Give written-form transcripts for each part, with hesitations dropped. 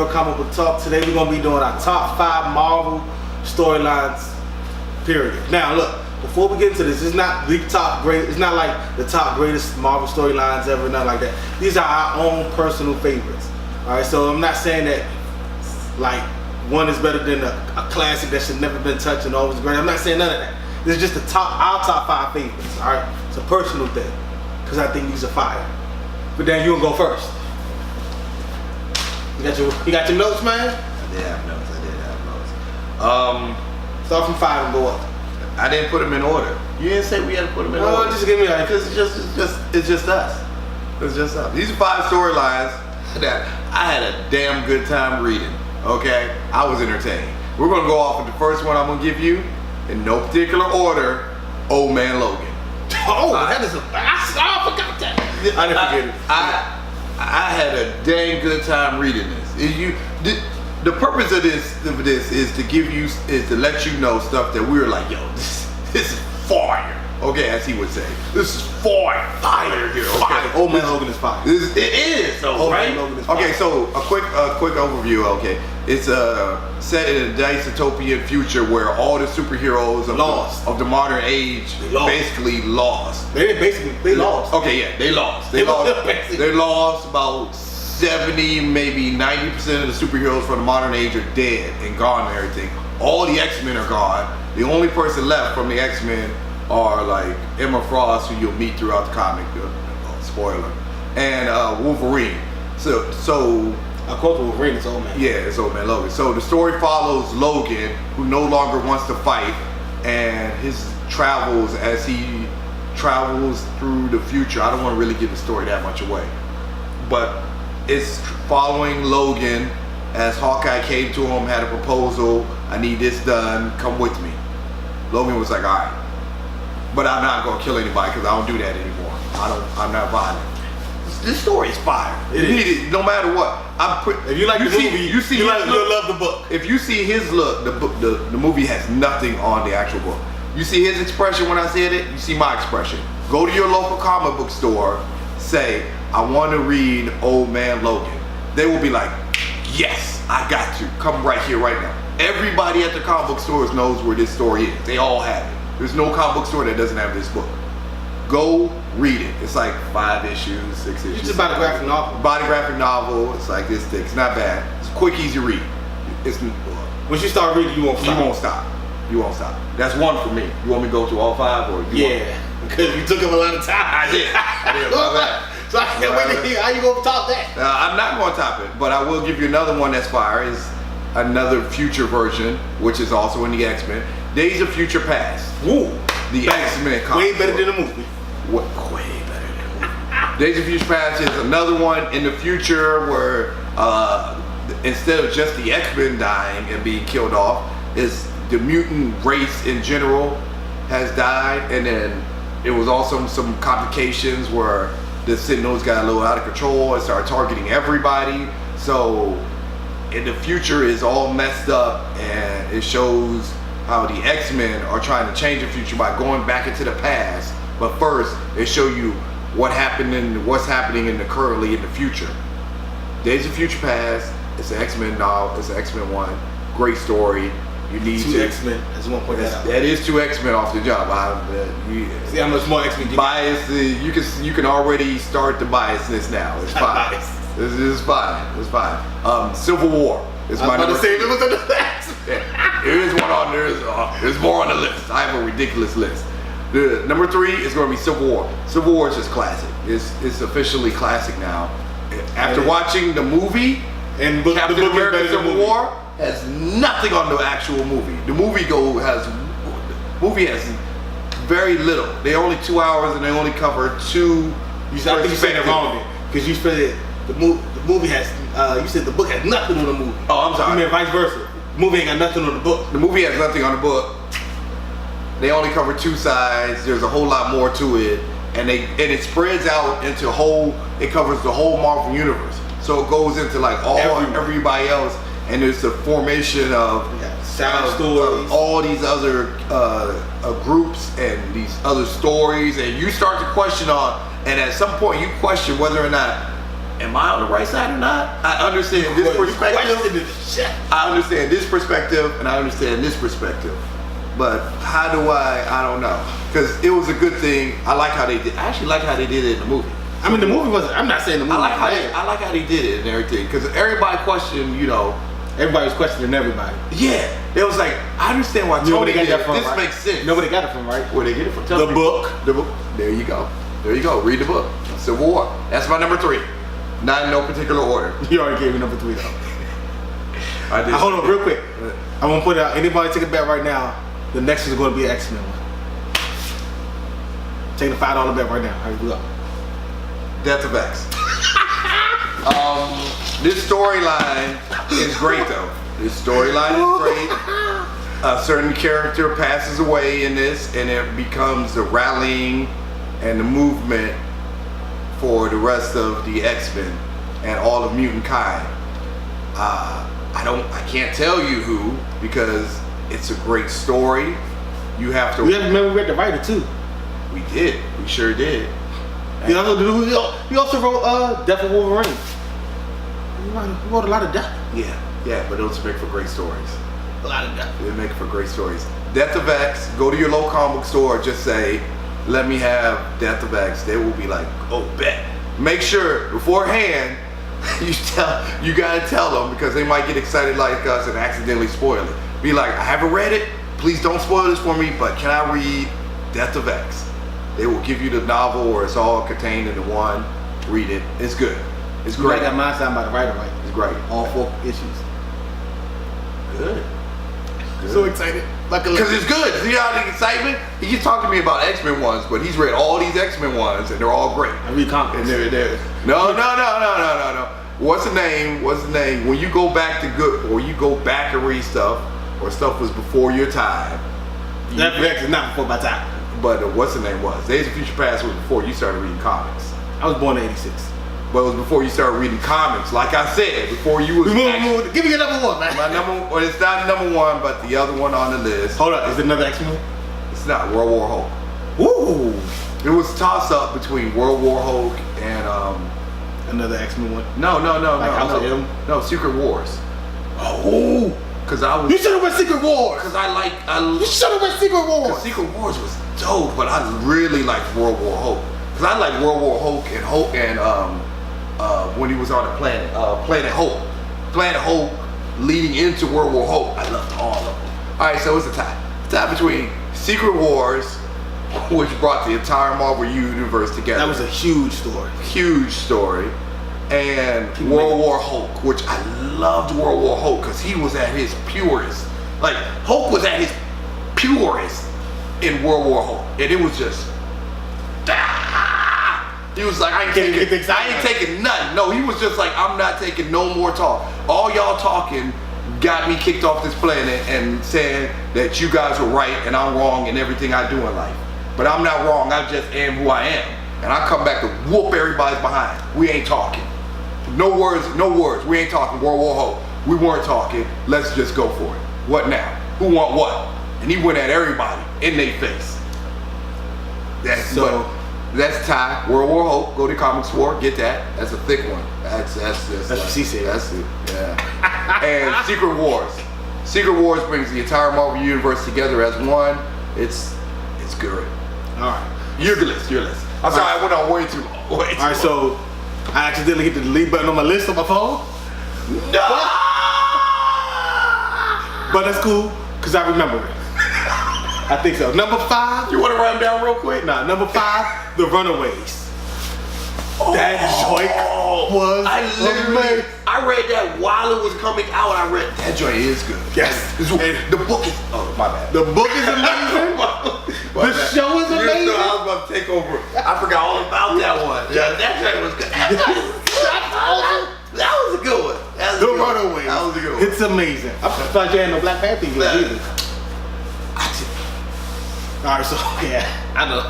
Real Comic Book Talk. Today we're gonna be doing our top 5 Marvel storylines. Period. Now look, before we get into this, it's not the top great. It's not like the top greatest Marvel storylines ever, nothing like that. These are our own personal favorites. All right, so I'm not saying that like one is better than a classic that should never been touched and always great. I'm not saying none of that. This is just our top 5 favorites. All right, it's a personal thing because I think these are fire. But then you gonna go first. You got your notes, man? I did have notes. Start from 5 and go up. I didn't put them in order. You didn't say we had to put them in order. Just give me that. Because it's just us. It's just us. These are 5 storylines that I had a damn good time reading. Okay, I was entertained. We're gonna go off with the first one I'm gonna give you in no particular order. Old Man Logan. Oh, that is I forgot that. I didn't forget it. I had a dang good time reading this. The purpose of this is to let you know stuff that we were like, yo, this is fire. Okay, as he would say, this is fire here. Okay? Fire. Old Man Logan is fire. It is, though, right? Man Logan is fire. Okay, so a quick overview. Okay, it's set in a dystopian future where all the superheroes of the modern age basically lost. They lost. Okay, yeah, they lost. They lost about 70, maybe 90% of the superheroes from the modern age are dead and gone and everything. All the X-Men are gone. The only person left from the X-Men are like Emma Frost, who you'll meet throughout the comic, spoiler, and Wolverine. So of course Wolverine is Old Man. Yeah, it's Old Man Logan. So the story follows Logan, who no longer wants to fight, and his travels as he travels through the future. I don't want to really give the story that much away, but it's following Logan as Hawkeye came to him, had a proposal. I need this done. Come with me. Logan was like, all right. But I'm not gonna kill anybody because I don't do that anymore. I'm not violent. This story is fire. It is. No matter what. If you like the movie, you'll love the book. If you see his look, the movie has nothing on the actual book. You see his expression when I said it. You see my expression. Go to your local comic book store. Say, I want to read Old Man Logan. They will be like, yes, I got you. Come right here, right now. Everybody at the comic book stores knows where this story is. They all have it. There's no comic book store that doesn't have this book. Go read it. It's like 5 issues, 6 issues. It's just about a graphic novel. Graphic novel. It's like this thick. It's not bad. It's quick, easy read. Once you start reading, you won't stop. You won't stop. That's one for me. You want me to go through all 5 or because you took him a lot of time. I did. So I can't wait to hear how you gonna top that. I'm not gonna top it, but I will give you another one that's fire. Is another future version, which is also in the X-Men. Days of Future Past. Woo! The X-Men comic. Way better than the movie. Way better than the movie. Days of Future Past is another one in the future where instead of just the X-Men dying and being killed off, is the mutant race in general has died, and then it was also some complications where the Sentinels got a little out of control and started targeting everybody. So in the future is all messed up, and it shows how the X-Men are trying to change the future by going back into the past. But first, they show you what's happening in the currently in the future. Days of Future Past. It's an X-Men novel. It's an X-Men one. Great story. You need 2 X-Men. That's one point out. That is 2 X-Men off the job. See how much more X-Men get. Bias. You can already start the biasness now. It's fine. This is fine. It's fine. Civil War. It's my number 2. It was on the list. There is one on there. There's more on the list. I have a ridiculous list. The number 3 is going to be Civil War. Civil War is just classic. It's officially classic now. After watching the movie and Captain America Civil War has nothing on the actual movie. The movie has very little. They only 2 hours and they only cover 2. I think you said it wrong because you said the movie has. You said the book has nothing on the movie. Oh, I'm sorry. You meant vice versa. The movie ain't got nothing on the book. The movie has nothing on the book. They only cover 2 sides. There's a whole lot more to it, and it spreads out into it covers the whole Marvel universe. So it goes into like everybody else, and there's the formation of stories, all these other groups and these other stories, and you start to question and at some point you question whether or not am I on the right side or not? I understand this perspective. I understand this perspective, and I understand this perspective. But how do I don't know. Because it was a good thing. I like how they did. I actually like how they did it in the movie. I mean, the movie wasn't. I'm not saying the movie. I like how they did it and everything. Because everybody questioned, you know. Everybody was questioning everybody. Yeah, it was like, I understand why Tony did it. This right? makes sense. Nobody got it from, right? Where they get it from? The book. The book. There you go. There you go. Read the book. Civil War. That's my number 3. Not in no particular order. You already gave me number 3 though. I did. Hold on, real quick. I'm gonna put it out. Anybody take a bet right now? The next is going to be an X-Men one. Take the $5 bet right now. Here we go. Death of X. This storyline is great though. This storyline is great. A certain character passes away in this, and it becomes the rallying and the movement for the rest of the X-Men and all of mutant kind. I can't tell you who, because it's a great story. You have to. We read the writer too. We did. We sure did. He also wrote Death of Wolverine. He wrote a lot of death. Yeah, but those make for great stories. A lot of death. They make for great stories. Death of X. Go to your local comic book store. Just say, "Let me have Death of X." They will be like, "Oh, bet." Make sure beforehand you gotta tell them, because they might get excited like us and accidentally spoil it. Be like, "I haven't read it. Please don't spoil this for me, but can I read Death of X?" They will give you the novel, or it's all contained into one. Read it. It's good. It's great. I got mine signed by the writer, right? It's great. All 4 issues. Good. So excited. Because it's good. See how the excitement? He keeps talking to me about X-Men ones, but he's read all these X-Men ones, and they're all great. I read comics. And they're no. What's the name? When you go back to good, or you go back and read stuff, or stuff was before your time. Death of X is not before my time. But what's the name was? Days of Future Past was before you started reading comics. I was born in '86. But it was before you started reading comics. Like I said, before you was. Give me your number 1, man. My number, well, it's not number 1, but the other one on the list. Hold up, is it another X-Men? It's not World War Hulk. Ooh. It was a toss up between World War Hulk and another X-Men one. No, House of M? No, Secret Wars. Oh. Cause I was. You should have went Secret Wars. Cause You should have went Secret Wars. Cause Secret Wars was dope, but I really liked World War Hulk. Cause I liked World War Hulk and when he was on the planet, Planet Hope. Planet Hope leading into World War Hulk. I loved all of them. All right, so it's a tie. Tie between Secret Wars, which brought the entire Marvel Universe together. That was a huge story. Huge story. And World War Hulk, which I loved World War Hulk because he was at his purest. Like, Hulk was at his purest in World War Hulk. And it was just, he was like, I ain't taking nothing. No, he was just like, I'm not taking no more talk. All y'all talking got me kicked off this planet and saying that you guys were right and I'm wrong in everything I do in life. But I'm not wrong, I just am who I am. And I come back to whoop everybody's behind. We ain't talking. No words, we ain't talking World War Hulk. We weren't talking, let's just go for it. What now? Who want what? And he went at everybody in their face. That's Ty, World War Hulk, go to Comic Store, get that. That's a thick one. That's what she said. That's it, yeah. And Secret Wars. Secret Wars brings the entire Marvel Universe together as one. It's good. Alright. Your list. I'm sorry, I went on way too long. Alright, so I accidentally hit the delete button on my list on my phone. No! But that's cool, because I remember it. I think so. Number 5. You want to run down real quick? Nah, number 5, The Runaways. That joint was amazing. I read that while it was coming out. I read that joint is good. Yes. The book is, oh my bad. The book is amazing. The show is amazing. I was about to take over. I forgot all about that one. Yeah, that joint was good. That was a good one. The Runaways. That was a good one. It's amazing. I thought you had no Black Panther either. Alright, so yeah, I know.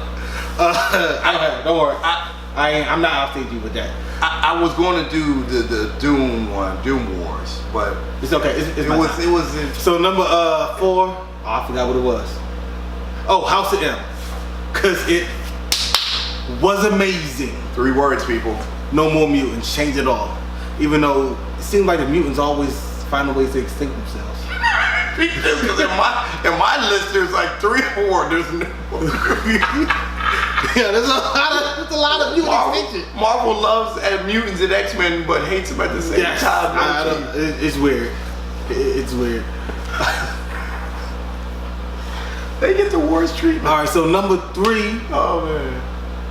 I don't have it. Don't worry. I'm not outstaging you with that. I was going to do the Doom one, Doom Wars, but it's okay. It was. So number 4. Oh, I forgot what it was. Oh, House of M, cause it was amazing. 3 words, people. no more mutants, change it all. Even though it seems like the mutants always find ways to extinct themselves. Because in my list, there's like 3 or 4. There's no. Yeah, there's a lot of mutant extinction. Marvel loves mutants and X-Men, but hates them at the same time. It's weird. It's weird. They get the worst treatment. All right, so number 3. Oh man.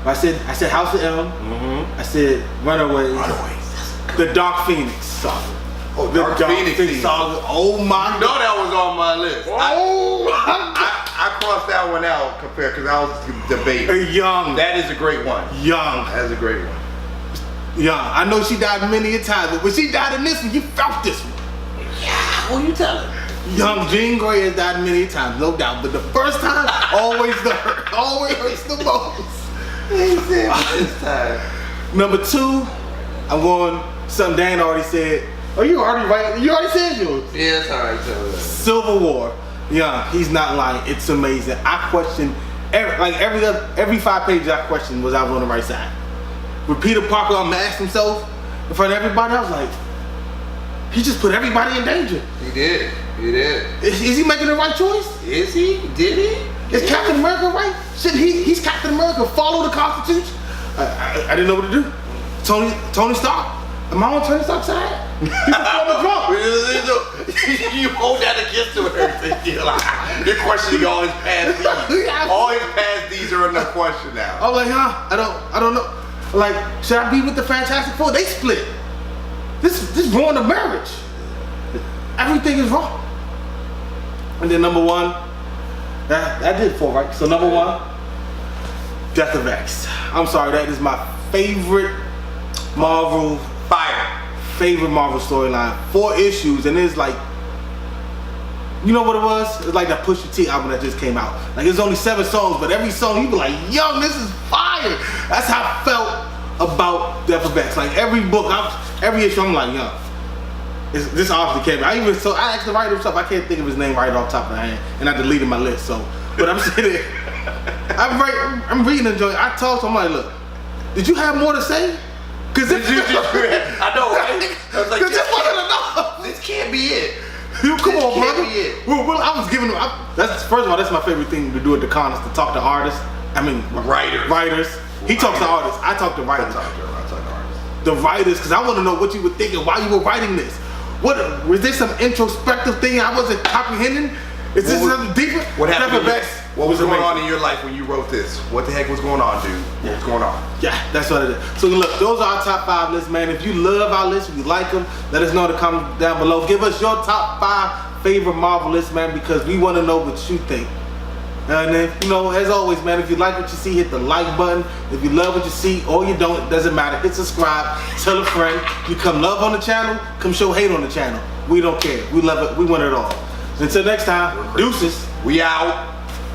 I said House of M. Mm-hmm. I said Runaways. Runaways. The Dark Phoenix saga. Oh, The Dark Phoenix saga. Oh my You know that was on my list. Oh, I crossed that one out because I was debating. Young. That is a great one. Young. That is a great one. Young. I know she died many a time, but when she died in this one, you felt this one. Yeah, well, you tell her. Young Jean Grey has died many times, no doubt, but the first time always hurts the most. He said this time. Number 2, I'm going something Dan already said. Oh, you already right. You already said yours. Yeah, it's alright. Civil War. Yeah, he's not lying. It's amazing. I question every 5 pages I questioned was I was on the right side. When Peter Parker unmasked himself in front of everybody, I was like, he just put everybody in danger. He did. Is he making the right choice? Is he? Did he? Is Captain America right? Should he's Captain America, follow the Constitution? I didn't know what to do. Tony Stark? Am I on Tony Stark's side? He's a former drunk. You hold that against him and everything. You're questioning all his past deeds. All his past deeds are under question now. I was like, I don't know. Like, should I be with the Fantastic Four? They split. This ruined the marriage. Everything is wrong. And then number 1, that did 4, right? So number 1, Death of X. I'm sorry, that is my favorite Marvel storyline. 4 issues, and it's like, you know what it was? It's like that Pusha T album that just came out. Like, it's only 7 songs, but every song you be like, yo, this is fire. That's how I felt about Death of X. Like, every book, every issue, I'm like, yo, this obviously came out. I asked the writer himself. I can't think of his name right off the top of my head, and I deleted my list. So, but I'm sitting there, I'm reading the joint. I talked to him, I'm like, look, did you have more to say? Cause I know, right? I was like, this wasn't enough. This can't be it. Come on, can't brother. be it. Well, I was giving him. That's first of all, that's my favorite thing to do at the con is to talk to artists. I mean, writers. He talks to artists. I talk to writers. I talk to artists. The writers, because I want to know what you were thinking while you were writing this. What was there some introspective thing I wasn't comprehending? Is this something deeper? What happened? What was going amazing. on in your life when you wrote this? What the heck was going on, dude? What was going on? Yeah, that's what it is. So look, those are our top 5 lists, man. If you love our list, if you like them, let us know in the comments down below. Give us your top 5 favorite Marvel lists, man, because we want to know what you think. And then, as always, man, if you like what you see, hit the like button. If you love what you see or you don't, it doesn't matter. Hit subscribe, tell a friend. You come love on the channel, come show hate on the channel. We don't care. We love it. We want it all. Until next time, deuces. We out.